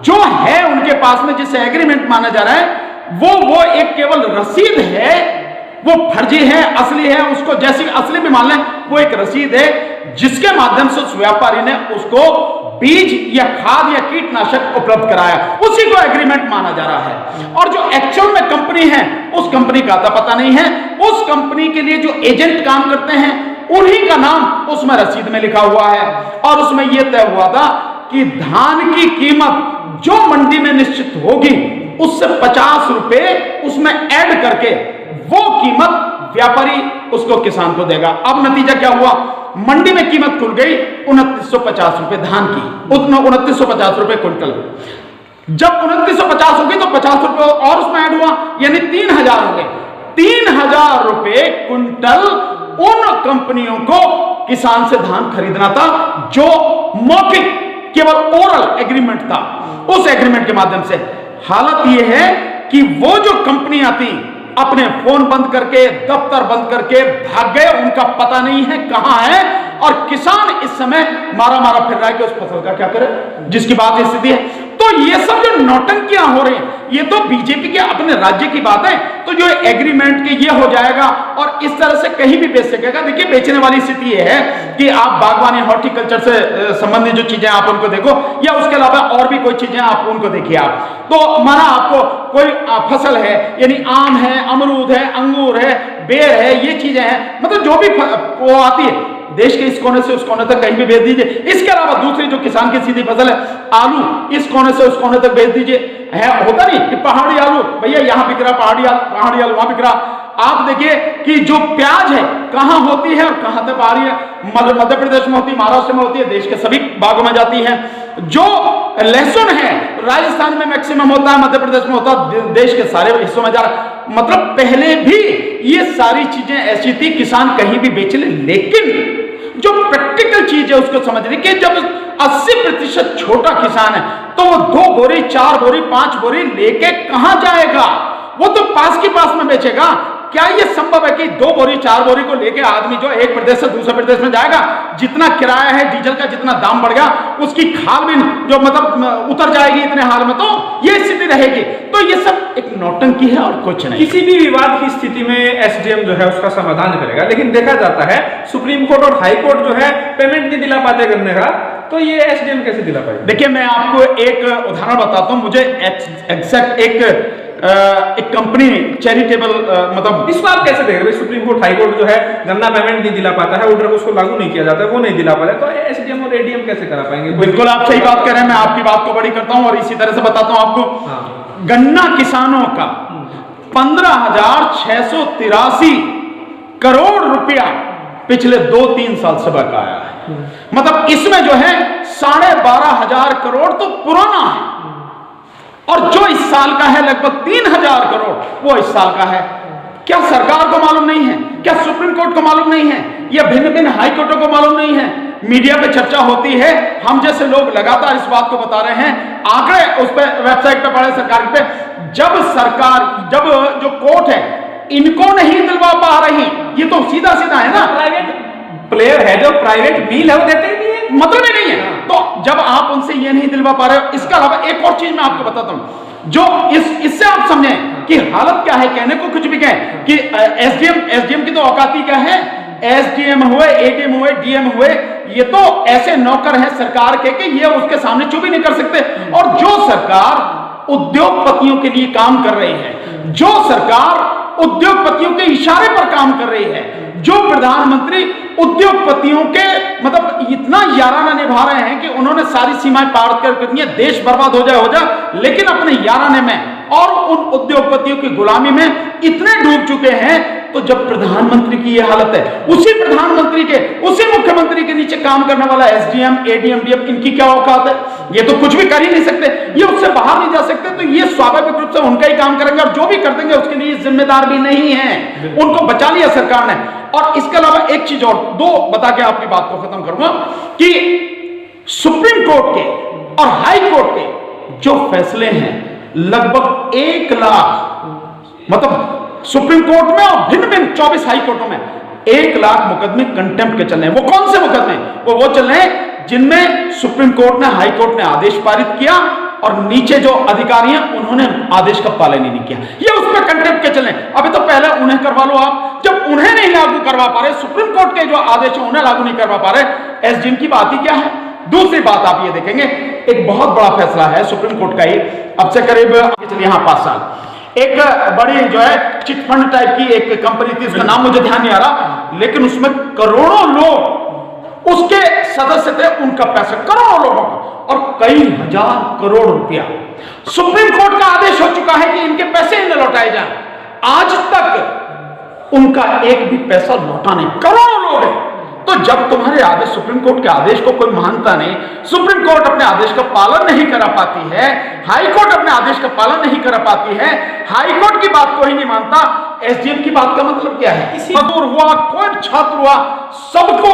जो है उनके पास में जिसे एग्रीमेंट माना जा रहा है वो एक केवल रसीद है, वो फर्जी है, असली है, उसको जैसी असली भी मान लें, वो एक रसीद है जिसके माध्यम से उस व्यापारी ने उसको बीज या खाद या कीटनाशक उपलब्ध कराया, उसी को एग्रीमेंट माना जा रहा है। और जो एक्चुअल में कंपनी है उस कंपनी का आता पता नहीं है, उस कंपनी के लिए जो एजेंट काम करते हैं उन्हीं का नाम उसमें रसीद में लिखा हुआ है। और उसमें यह तय हुआ था कि धान की कीमत जो मंडी में निश्चित होगी उससे 50 रुपए उसमें ऐड करके वो कीमत व्यापारी उसको किसान को देगा। अब नतीजा क्या हुआ, मंडी में कीमत खुल गई 2950 रुपए धान की, 2950 रुपए क्विंटल। जब 2950 होगी तो 50 रुपए और उसमें ऐड हुआ, यानी 3000 हो गए। 3000 रुपए क्विंटल उन कंपनियों को किसान से धान खरीदना था जो मौखिक केवल ओरल एग्रीमेंट था। उस एग्रीमेंट के माध्यम से हालत यह है कि वो जो कंपनियां थी अपने फोन बंद करके, दफ्तर बंद करके भाग गए, उनका पता नहीं है कहां है। और किसान इस समय मारा मारा फिर रहा है कि उस फसल का क्या करे, जिसकी बात स्थिति है। तो ये सब जो नौटंकियां हो रही हैं, ये तो बीजेपी के अपने राज्य की बात है। तो जो एग्रीमेंट के ये हो जाएगा और इस तरह से कहीं भी बेच सकेगा। देखिए, बेचने वाली स्थिति ये है कि आप बागवानी हॉर्टिकल्चर से संबंधित जो चीजें आप उनको देखो, या उसके अलावा और भी कोई चीजें आप उनको देखिए। आप तो माना आपको कोई फसल है, यानी आम है, अमरूद है, अंगूर है, बेर है, ये चीजें हैं, मतलब जो भी वो आती है देश के इस कोने से उस कोने तक कहीं भी भेज दीजिए। इसके अलावा दूसरी जो किसान की सीधी फसल है आलू, इस कोने से उस कोने तक भेज दीजिए। है होता नहीं कि पहाड़ी आलू भैया यहां बिक रहा, पहाड़ी आलू वहां बिक रहा। आप देखिए कि जो प्याज है कहां होती है और कहां तक आ रही है, मध्य प्रदेश में होती है, महाराष्ट्र में होती है, देश के सभी भागों में जाती है। जो लहसुन है राजस्थान में मैक्सिमम होता है, मध्य प्रदेश में होता है, देश के सारे हिस्सों में जा रहा। मतलब पहले भी ये सारी चीजें ऐसी थी, किसान कहीं भी बेच ले। लेकिन जो प्रैक्टिकल चीज है उसको समझने की, जब 80% छोटा किसान है तो वो 2 बोरी 4 बोरी 5 बोरी लेके कहां जाएगा, वो तो पास के पास में बेचेगा। क्या ये संभव है कि 2 बोरी 4 बोरी को लेके आदमी जो एक प्रदेश से दूसरे प्रदेश में जाएगा, जितना किराया है डीजल का, जितना दाम बढ़ गया, उसकी खाल भी जो मतलब उतर जाएगी इतने हाल में, तो ये स्थिति रहेगी। तो ये सब एक नौटंकी है और कुछ नहीं। किसी भी विवाद की स्थिति में एसडीएम जो है उसका समाधान करेगा, लेकिन देखा जाता है सुप्रीम कोर्ट और हाई कोर्ट जो है पेमेंट नहीं दिला पाते करने का, तो ये एसडीएम कैसे दिला पाएगा? देखिए, मैं आपको एक उदाहरण बताता हूं। मुझे एग्जैक्ट एक कंपनी चैरिटेबल मतलब इसको आप कैसे देख रहे हैं? सुप्रीम कोर्ट हाई कोर्ट जो है गन्ना पेमेंट नहीं दिला पाता है, ऑर्डर को उसको लागू नहीं किया जाता है, वो नहीं दिला पा रहे, तो एसडीएम और एडीएम कैसे करा पाएंगे? बिल्कुल आप सही बात कर रहे हैं। मैं आपकी बात को बड़ी करता हूं और इसी तरह से बताता हूं आपको। हाँ। गन्ना किसानों का 15,683 करोड़ रुपया पिछले 2-3 साल से बकाया है। मतलब इसमें जो है 12,500 करोड़ तो पुराना है, और जो इस साल का है लगभग 3,000 करोड़ वो इस साल का है। क्या सरकार को मालूम नहीं है? क्या सुप्रीम कोर्ट को मालूम नहीं है? या भिन्न भिन्न हाई कोर्टों को मालूम नहीं है? मीडिया पे चर्चा होती है, हम जैसे लोग लगातार इस बात को बता रहे हैं, आंकड़े उस पर वेबसाइट पे पढ़े सरकार पे। जब जो कोर्ट है इनको नहीं दिलवा पा रही, ये तो सीधा सीधा है ना, प्राइवेट प्लेयर है जो प्राइवेट डील है वो देते ही नहीं है, मतलब ही नहीं है। तो जब आप उनसे ये नहीं दिलवा पा रहे हो, इसके अलावा एक और चीज मैं आपको बताता हूं जो इससे आप समझें कि हालत क्या है। कहने को कुछ भी कहें कि एसडीएम की तो औकाती क्या है, एसडीएम हुए, एडीएम हुए, डीएम हुए, ये तो ऐसे नौकर हैं सरकार के कि ये उसके सामने चुप ही नहीं कर सकते। और जो सरकार उद्योगपतियों के लिए काम कर रही है, जो सरकार उद्योगपतियों के इशारे पर काम कर रही है, जो प्रधानमंत्री उद्योगपतियों के मतलब इतना याराना निभा रहे हैं कि उन्होंने सारी सीमाएं पार कर दी है, देश बर्बाद हो जाए, लेकिन अपने याराने में और उन उद्योगपतियों की गुलामी में इतने डूब चुके हैं। तो जब प्रधानमंत्री की यह हालत है, उसी प्रधानमंत्री के, उसी मुख्यमंत्री के नीचे काम करने वाला एसडीएम, एडीएम, डीएम, इनकी क्या औकात है? ये तो कुछ भी कर ही नहीं सकते, ये उससे बाहर नहीं जा सकते। तो ये स्वाभाविक रूप से उनका ही काम करेंगे, और जो भी कर देंगे उसके लिए जिम्मेदार भी नहीं है। उनको बचा लिया सरकार ने। और इसके अलावा एक चीज और दो बता के आपकी बात को खत्म करूंगा कि सुप्रीम कोर्ट के और हाई कोर्ट के जो फैसले हैं, लगभग 1 लाख, मतलब सुप्रीम कोर्ट में और भिन्न भिन्न 24 हाई कोर्टों में 1 लाख मुकदमे कंटेम्प्ट के चल रहे हैं। वो कौन से मुकदमे? वो चल रहे हैं जिनमें सुप्रीम कोर्ट ने, हाई कोर्ट ने आदेश पारित किया और नीचे जो अधिकारी हैं उन्होंने आदेश का पालन ही नहीं किया। ये उस पर कंटेम्प्ट के चले। अभी तो पहले उन्हें करवा लो आप, जब उन्हें नहीं लागू करवा पा रहे, सुप्रीम कोर्ट के जो आदेश है उन्हें लागू नहीं करवा पा रहे, एसडीएम की बात ही क्या है। दूसरी बात आप ये देखेंगे, एक बहुत बड़ा फैसला है सुप्रीम कोर्ट का ही, अब से करीब चलिए 5 साल, एक बड़ी जो है चिट फंड टाइप की एक कंपनी थी, उसका नाम मुझे ध्यान नहीं आ रहा, लेकिन उसमें करोड़ों लोग उसके सदस्य थे, उनका पैसा करोड़ों लोगों का और कई हजार करोड़ रुपया। सुप्रीम कोर्ट का आदेश हो चुका है कि इनके पैसे ही न लौटाए जाएं, आज तक उनका एक भी पैसा लौटा नहीं, करोड़ों लोग हैं। तो जब तुम्हारे आदेश, सुप्रीम कोर्ट के आदेश को कोई मानता नहीं, सुप्रीम कोर्ट अपने आदेश का पालन नहीं करा पाती है, हाई कोर्ट अपने आदेश का पालन नहीं करा पाती है, हाई कोर्ट की बात को ही नहीं मानता, एसडीएम की बात का मतलब क्या है? मजदूर हुआ, कोई छात्र हुआ, सबको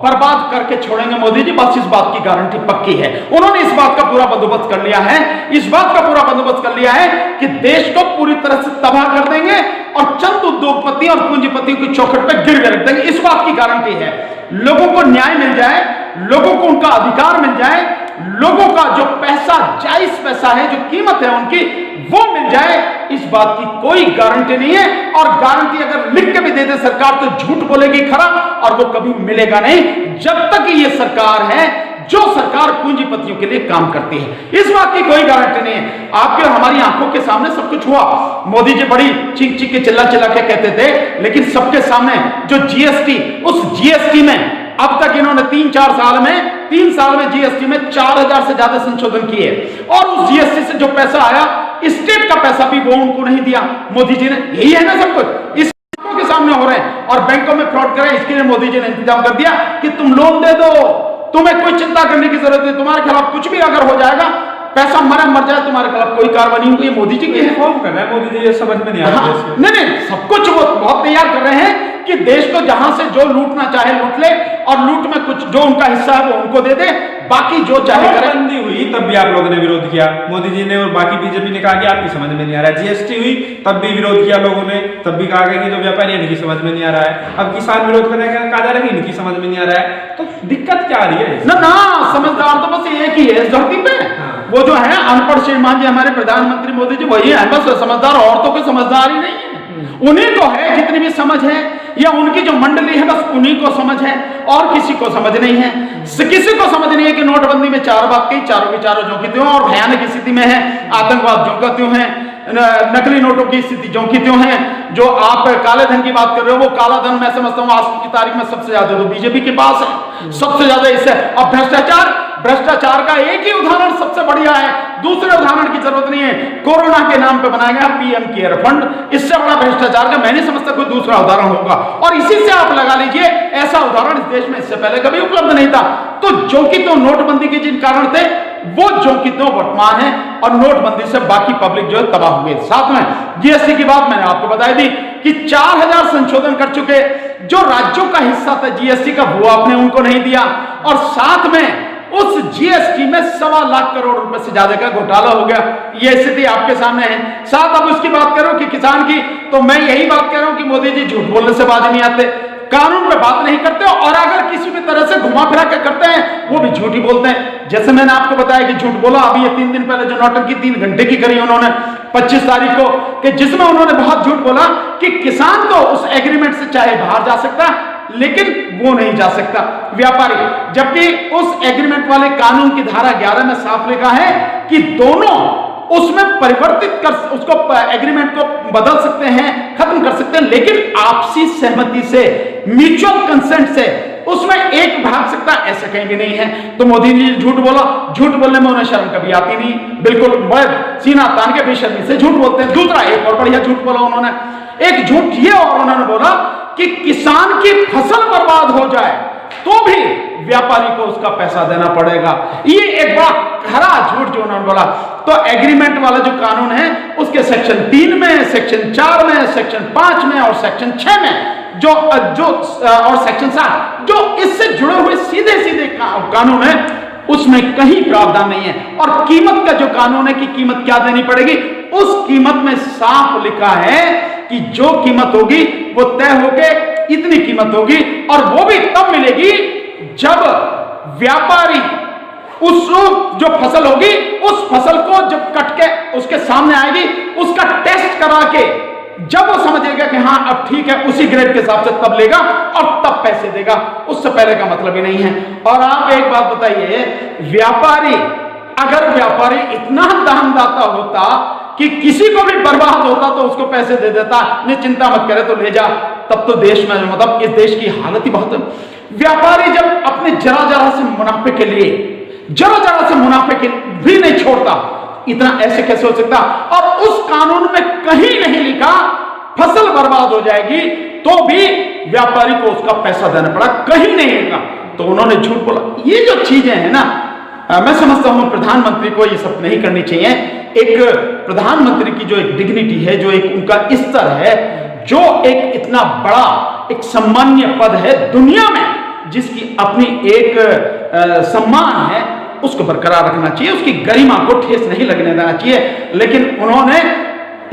बर्बाद करके छोड़ेंगे मोदी जी, बस इस बात की गारंटी पक्की है। उन्होंने इस बात का पूरा बंदोबस्त कर लिया है, इस बात का पूरा बंदोबस्त कर लिया है कि देश को पूरी तरह से तबाह कर देंगे और चंद उद्योगपति और पूंजीपतियों की चौखट पर गिर रख देंगे, इस बात की गारंटी है। लोगों को न्याय मिल जाए, लोगों को उनका अधिकार मिल जाए, लोगों का जो पैसा, जायज पैसा है, जो कीमत है उनकी, वो मिल जाए, इस बात की कोई गारंटी नहीं है। और गारंटी अगर लिख के भी दे दे सरकार तो झूठ बोलेगी खरा, और वो कभी मिलेगा नहीं जब तक ये सरकार है जो सरकार पूंजीपतियों के लिए काम करती है। इस बात की कोई गारंटी नहीं है। आपके हमारी आंखों के सामने सब कुछ हुआ, मोदी जी बड़ी चीख चीख के चिल्ला चिल्ला के कहते थे, लेकिन सबके सामने जो जीएसटी, उस जीएसटी में अब तक इन्होंने 3 साल में जीएसटी में 4000 से ज्यादा संशोधन किए, और उस जीएसटी से जो पैसा आया, स्टेट का पैसा भी वो उनको नहीं दिया मोदी जी ने। यही है ना सब कुछ इस के सामने हो रहे हैं। और बैंकों में फ्रॉड करें, इसके लिए मोदी जी ने इंतजाम कर दिया कि तुम लोन दे दो, तुम्हें कोई चिंता करने की जरूरत नहीं, तुम्हारे खिलाफ कुछ भी अगर हो जाएगा, पैसा मर जाए, तुम्हारे खिलाफ कोई कार्रवाई नहीं होगी। मोदी जी की रिफॉर्म कर रहा है मोदी जी, ये समझ में नहीं आ रहा है। नहीं, सब कुछ वो बहुत तैयार कर रहे हैं कि देश को जहां से जो लूटना चाहे लूट ले, और लूट में कुछ जो उनका हिस्सा है वो उनको दे दे, बाकी जो चाहे करे। बंदी हुई तब भी आप लोगों ने विरोध किया, मोदी जी ने और बाकी बीजेपी ने कहा कि आपकी समझ में नहीं आ रहा है। जीएसटी हुई तब भी विरोध किया लोगों ने, तब भी कहा गया कि जो व्यापारी है इनकी समझ में नहीं आ रहा है। अब किसान विरोध करने का कहा जा रहा है कि इनकी समझ में नहीं आ रहा है। तो दिक्कत क्या आ रही है? ना समझदार तो बस एक ही है इस धरती पे, वो जो है अनपढ़ श्रीमान जी, हमारे प्रधानमंत्री मोदी जी, वही है बस समझदार, और तो कोई समझदार ही नहीं है। उन्हीं को है जितनी भी समझ है, या उनकी जो मंडली है बस उन्हीं को समझ है, और किसी को समझ नहीं है। किसी को समझ नहीं है कि नोटबंदी में 4 बात कही, चारों की चारों जो की त्यों, और भयानक स्थिति में है, आतंकवाद जो का त्यों है, नकली नोटों की स्थिति जो की त्यों है, जो आप काले धन की बात कर रहे हो, वो काला धन मैं समझता हूं आज की तारीख में सबसे ज्यादा तो बीजेपी के पास है, सबसे ज्यादा इससे। अब भ्रष्टाचार का एक ही उदाहरण सबसे बढ़िया है, दूसरे उदाहरण की जरूरत नहीं है। कोरोना के नाम पे बनाया गया पीएम केयर फंड, इससे बड़ा भ्रष्टाचार का मैं नहीं समझता कोई दूसरा उदाहरण होगा, और इसी से आप लगा लीजिए ऐसा उदाहरण इस देश में इससे पहले कभी उपलब्ध नहीं था। तो जो कि तो नोटबंदी के जिन कारण थे वो जो कि तो वर्तमान है, और नोटबंदी से बाकी पब्लिक जो है तबाह हो गई। साथ में जीएसटी की बात मैंने आपको बताई थी कि 4000 संशोधन कर चुके, जो राज्यों का हिस्सा था जीएसटी का वो आपने उनको नहीं दिया, और साथ में उस जीएसटी में 1.25 लाख करोड़ रुपए से ज्यादा का घोटाला हो गया। ये स्थिति आपके सामने है। साथ अब उसकी बात करो कि किसान की, तो मैं यही बात कर रहा हूं कि मोदी जी झूठ बोलने से बाज नहीं आते, कानून पे बात नहीं करते, और अगर किसी भी तरह से घुमा फिरा के करते हैं वो भी झूठ ही बोलते हैं। जैसे मैंने आपको बताया कि झूठ बोला अभी ये 3 दिन पहले जो नौटंकी 3 घंटे की करी उन्होंने 25 तारीख को, कि जिसमें उन्होंने बहुत झूठ बोला कि किसान तो उस एग्रीमेंट से चाहे बाहर जा सकता है लेकिन वो नहीं जा सकता व्यापारी, जबकि उस एग्रीमेंट वाले कानून की धारा 11 में साफ लिखा है कि दोनों उसमें परिवर्तित कर, उसको एग्रीमेंट को बदल सकते हैं, खत्म कर सकते हैं, लेकिन आपसी सहमति से, म्यूचुअल कंसेंट से उसमें एक भाग सकता, ऐसा कहीं भी नहीं है। तो मोदी जी झूठ बोला, झूठ बोलने में उन्हें शर्म कभी आती नहीं, बिल्कुल बड़े सीना तान के बेशर्मी से झूठ बोलते हैं। दूसरा एक और बढ़िया झूठ बोला उन्होंने, एक झूठ ये और उन्होंने बोला कि किसान की फसल बर्बाद हो जाए तो भी व्यापारी को उसका पैसा देना पड़ेगा। ये एक बड़ा खरा झूठ जो उन्होंने बोला। तो एग्रीमेंट वाला जो कानून है उसके सेक्शन 3 में, सेक्शन 4 में, सेक्शन 5 में और सेक्शन 6 में जो और सेक्शन 7 जो इससे जुड़े हुए सीधे सीधे कानून है उसमें कहीं प्रावधान नहीं है। और कीमत का जो कानून है कि कीमत क्या देनी पड़ेगी, उस कीमत में साफ लिखा है कि जो कीमत होगी वो तय होके इतनी कीमत होगी, और वो भी तब मिलेगी जब व्यापारी उस जो फसल होगी उस फसल को जब कट के उसके सामने आएगी, उसका टेस्ट करा के जब वो समझेगा कि हाँ अब ठीक है, उसी ग्रेड के हिसाब से तब लेगा और तब पैसे देगा, उससे पहले का मतलब ही नहीं है। और आप एक बात बताइए, अगर व्यापारी इतना दानदाता होता कि किसी को भी बर्बाद होता तो उसको पैसे दे देता, नहीं चिंता मत करे तो ले जा, तब तो देश में मतलब इस देश की हालत ही बहुत है। व्यापारी जब अपने जरा जरा से मुनाफे के लिए भी नहीं छोड़ता, इतना ऐसे कैसे हो सकता? और उस कानून में कहीं नहीं लिखा फसल बर्बाद हो जाएगी तो भी व्यापारी को उसका पैसा देना पड़ा, कहीं नहीं लिखा, तो उन्होंने झूठ बोला। ये जो चीजें हैं ना, मैं समझता हूं प्रधानमंत्री को ये सब नहीं करनी चाहिए। एक प्रधानमंत्री की जो एक डिग्निटी है, जो एक उनका स्तर है, जो एक इतना बड़ा एक सम्मान्य पद है दुनिया में, जिसकी अपनी एक सम्मान है, उसको बरकरार रखना चाहिए, उसकी गरिमा को ठेस नहीं लगने देना चाहिए। लेकिन उन्होंने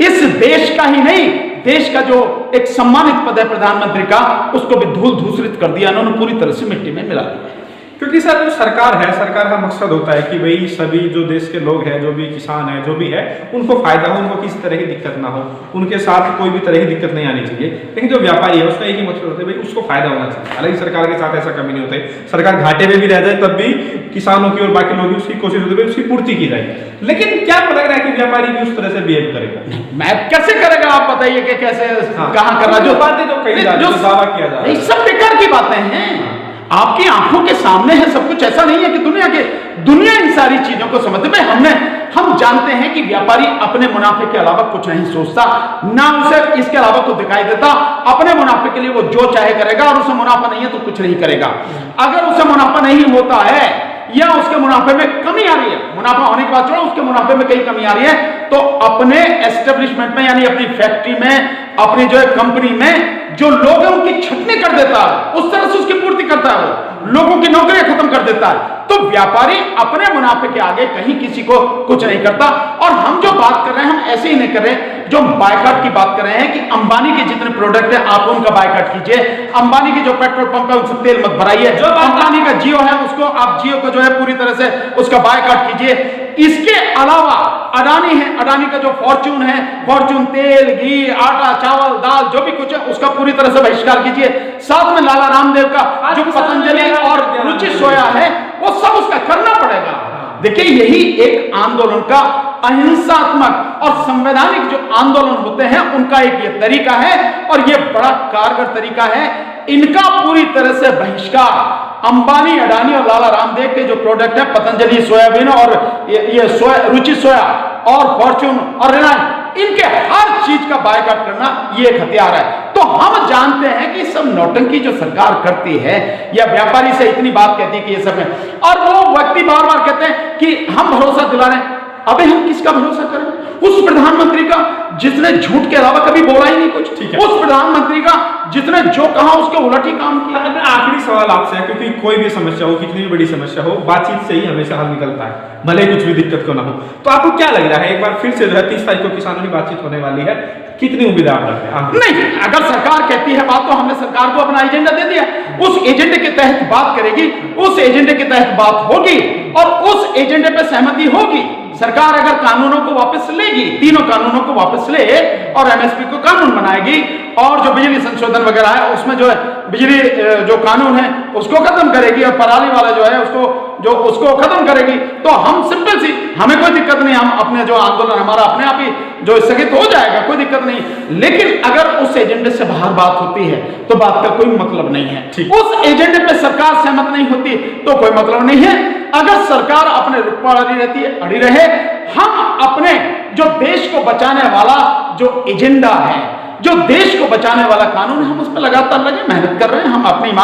इस देश का ही नहीं, देश का जो एक सम्मानित पद है प्रधानमंत्री का, उसको भी धूल धूसरित कर दिया, उन्होंने पूरी तरह से मिट्टी में मिला दिया। क्योंकि सर जो सरकार है, सरकार का मकसद होता है कि भाई सभी जो देश के लोग हैं, जो भी किसान है, जो भी है, उनको फायदा हो, उनको किसी तरह की दिक्कत ना हो, उनके साथ कोई भी तरह की दिक्कत नहीं आनी चाहिए। लेकिन जो व्यापारी है उसका एक ही मकसद होता है, भाई उसको फायदा होना चाहिए। हालांकि सरकार के साथ ऐसा कभी नहीं होता है, सरकार घाटे में भी रह जाए तब भी किसानों की और बाकी लोगों की उसकी कोशिश होती है उसकी पूर्ति की जाए। लेकिन क्या लग रहा है कि व्यापारी भी उस तरह से बिहेव करेगा? मैं कैसे करेगा आप बताइए कि कैसे, कहां करना, जो बातें जो कही जा रही है, जो दावा किया जा रहा है, सब बेकार की बातें हैं। आपकी आंखों के सामने है सब कुछ, ऐसा नहीं है कि दुनिया इन सारी चीजों को समझते। भाई हम जानते हैं कि व्यापारी अपने मुनाफे के अलावा कुछ नहीं सोचता, ना उसे इसके अलावा कुछ दिखाई देता। अपने मुनाफे के लिए वो जो चाहे करेगा, और उसे मुनाफा नहीं है तो कुछ नहीं करेगा। अगर उसे मुनाफा नहीं होता है या उसके मुनाफे में कमी आ रही है, मुनाफा होने की बात छोड़ो, उसके मुनाफे में कहीं कमी आ रही है, तो अपने एस्टेब्लिशमेंट में, यानी अपनी फैक्ट्री में, अपनी जो है कंपनी में, जो लोग हैं उनकी छटनी कर देता है, उस तरह से उसकी पूर्ति करता है, वो लोगों की नौकरियां खत्म कर देता है। तो व्यापारी अपने मुनाफे के आगे कहीं किसी को कुछ नहीं करता। और हम जो बात कर रहे हैं, हम ऐसे ही नहीं कर रहे, जो बायकॉट की बात कर रहे हैं कि अंबानी के जितने प्रोडक्ट है आप उनका बायकॉट कीजिए, अंबानी की जो पेट्रोल पंप है उनसे तेल मत भराइए, जो अंबानी का जियो है उसको आप जियो को जो है पूरी तरह से उसका बायकॉट कीजिए। इसके अलावा अडानी है, अडानी का जो फॉर्च्यून है, फॉर्च्यून तेल, घी, आटा, चावल, दाल, जो भी कुछ है उसका पूरी तरह से बहिष्कार कीजिए। साथ में लाला रामदेव का जो पतंजलि और रुचि सोया है, वो सब उसका करना पड़ेगा। देखिए, यही एक आंदोलन का अहिंसात्मक और संवैधानिक जो आंदोलन होते हैं उनका एक ये तरीका है, और ये बड़ा कारगर तरीका है। इनका पूरी तरह से बहिष्कार, अंबानी, अडानी और लाला रामदेव के जो प्रोडक्ट है, पतंजलि सोयाबीन और ये रुचि सोया और फॉर्च्यून और रिलायंस, इनके हर चीज का बायकॉट करना ये एक हथियार है। तो हम जानते हैं कि सब नौटंकी जो सरकार करती है, या व्यापारी से इतनी बात कहती है कि ये सब है, और वो व्यक्ति बार बार कहते हैं कि हम भरोसा दिला रहे हैं। अबे हम किसका भरोसा करें? उस प्रधानमंत्री का जिसने झूठ के अलावा कभी बोला ही नहीं कुछ, ठीक है, उस प्रधानमंत्री का जिसने जो कहा उसके उलट ही काम किया। आखिरी सवाल आपसे है, क्योंकि कोई भी समस्या हो, कितनी भी बड़ी समस्या हो, बातचीत से ही हमेशा हल निकलता है, भले कुछ भी दिक्कत क्यों ना हो। तो आपको क्या लग रहा है, एक बार फिर से जो है 30 तारीख को किसानों की बातचीत होने वाली है, कितनी उम्मीद आप रखते हैं? नहीं, अगर सरकार कहती है बात, तो हमने सरकार को अपना एजेंडा दे दिया, उस एजेंडे के तहत बात करेगी, उस एजेंडे के तहत बात होगी, और उस एजेंडे पे सहमति होगी। सरकार अगर कानूनों को वापस लेगी, तीनों कानूनों को वापस ले और एमएसपी को कानून बनाएगी, और जो बिजली संशोधन वगैरह है उसमें जो है बिजली जो कानून है उसको खत्म करेगी, और पराली वाला जो है उसको खत्म करेगी, तो हम सिंपल सी, हमें कोई दिक्कत नहीं, हम अपने जो आंदोलन हमारा अपने आप ही जो स्थगित हो जाएगा, कोई दिक्कत नहीं। लेकिन अगर उस एजेंडे से बाहर बात होती है तो बात का कोई मतलब नहीं है। उस एजेंडे पे सरकार सहमत नहीं होती तो कोई मतलब नहीं है। अगर सरकार अपने रुख पर अड़ी रहती है, अड़ी रहे। हम अपने जो देश को बचाने वाला जो एजेंडा है, जो देश को बचाने वाला कानून है, हम उस पर लगातार लगे, मेहनत कर रहे हैं, हम अपनी